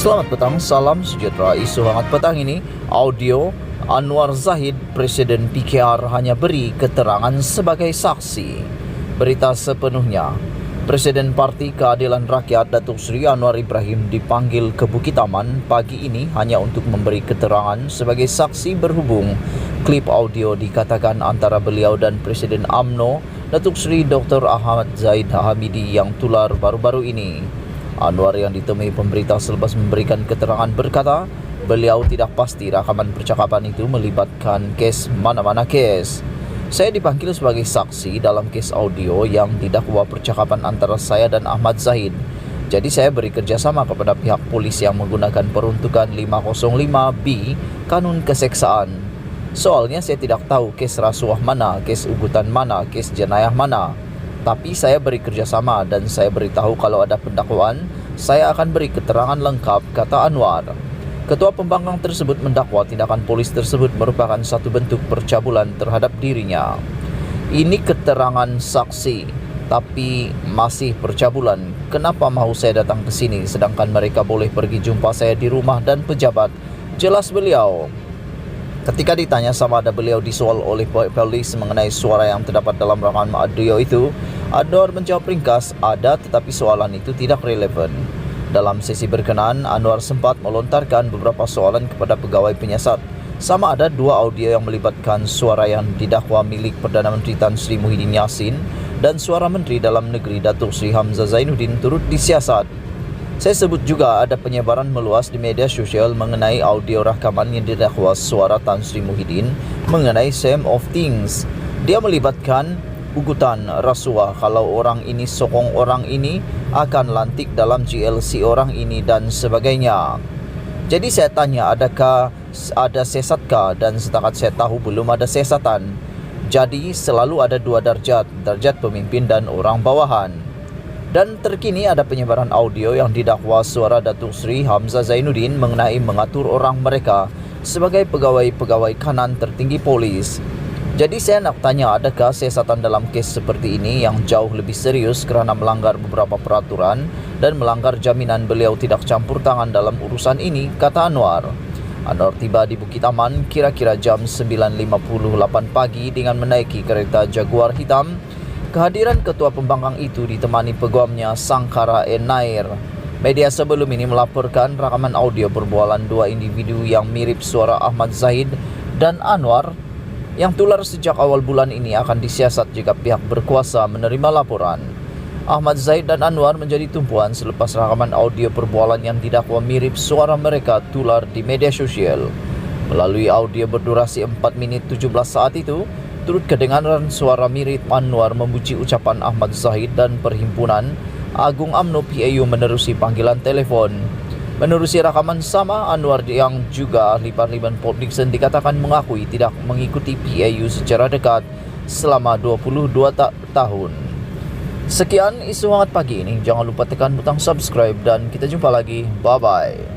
Selamat petang, salam sejahtera. Isu hangat petang ini, audio Anwar Zahid, Presiden PKR hanya beri keterangan sebagai saksi. Berita sepenuhnya, Presiden Parti Keadilan Rakyat Datuk Seri Anwar Ibrahim dipanggil ke Bukitaman pagi ini hanya untuk memberi keterangan sebagai saksi berhubung klip audio dikatakan antara beliau dan Presiden UMNO Datuk Seri Dr. Ahmad Zahid Hamidi yang tular baru-baru ini. Anwar yang ditemui pemberita selepas memberikan keterangan berkata, beliau tidak pasti rakaman percakapan itu melibatkan kes mana-mana kes. Saya dipanggil sebagai saksi dalam kes audio yang didakwa percakapan antara saya dan Ahmad Zahid. Jadi saya beri kerjasama kepada pihak polis yang menggunakan peruntukan 505B Kanun Keseksaan. Soalnya saya tidak tahu kes rasuah mana, kes ugutan mana, kes jenayah mana. Tapi saya beri kerjasama dan saya beritahu kalau ada pendakwaan, saya akan beri keterangan lengkap, kata Anwar. Ketua pembangkang tersebut mendakwa tindakan polis tersebut merupakan satu bentuk percabulan terhadap dirinya. Ini keterangan saksi, tapi masih percabulan. Kenapa mau saya datang ke sini sedangkan mereka boleh pergi jumpa saya di rumah dan pejabat? Jelas beliau. Ketika ditanya sama ada beliau disoal oleh polis mengenai suara yang terdapat dalam rakaman audio itu, Anwar menjawab ringkas, ada tetapi soalan itu tidak relevan. Dalam sesi berkenaan, Anwar sempat melontarkan beberapa soalan kepada pegawai penyiasat. Sama ada dua audio yang melibatkan suara yang didakwa milik Perdana Menteri Tan Sri Muhyiddin Yassin dan suara Menteri Dalam Negeri Datuk Sri Hamzah Zainuddin turut disiasat. Saya sebut juga ada penyebaran meluas di media sosial mengenai audio rakaman yang didakwa suara Tan Sri Muhyiddin mengenai same of things. Dia melibatkan ugutan rasuah, kalau orang ini sokong orang ini akan lantik dalam GLC orang ini dan sebagainya. Jadi saya tanya, adakah ada sesatkah, dan setakat saya tahu belum ada sesatan. Jadi selalu ada dua darjat pemimpin dan orang bawahan. Dan terkini ada penyebaran audio yang didakwa suara Datuk Sri Hamzah Zainuddin mengenai mengatur orang mereka sebagai pegawai-pegawai kanan tertinggi polis. Jadi saya nak tanya, adakah siasatan dalam kes seperti ini yang jauh lebih serius kerana melanggar beberapa peraturan dan melanggar jaminan beliau tidak campur tangan dalam urusan ini, kata Anwar. Anwar tiba di Bukitaman kira-kira jam 9.58 pagi dengan menaiki kereta Jaguar hitam. Kehadiran ketua pembangkang itu ditemani peguamnya Sangkara Nair. Media sebelum ini melaporkan rakaman audio perbualan dua individu yang mirip suara Ahmad Zahid dan Anwar yang tular sejak awal bulan ini akan disiasat jika pihak berkuasa menerima laporan. Ahmad Zahid dan Anwar menjadi tumpuan selepas rakaman audio perbualan yang didakwa mirip suara mereka tular di media sosial. Melalui audio berdurasi 4 minit 17 saat itu, turut kedengaran suara mirip Anwar memuji ucapan Ahmad Zahid dan Perhimpunan Agung UMNO PAU menerusi panggilan telefon. Menerusi rakaman sama, Anwar yang juga ahli Parlimen Port Dickson dikatakan mengakui tidak mengikuti PAU secara dekat selama 22 tahun. Sekian isu hangat pagi ini. Jangan lupa tekan butang subscribe dan kita jumpa lagi. Bye-bye.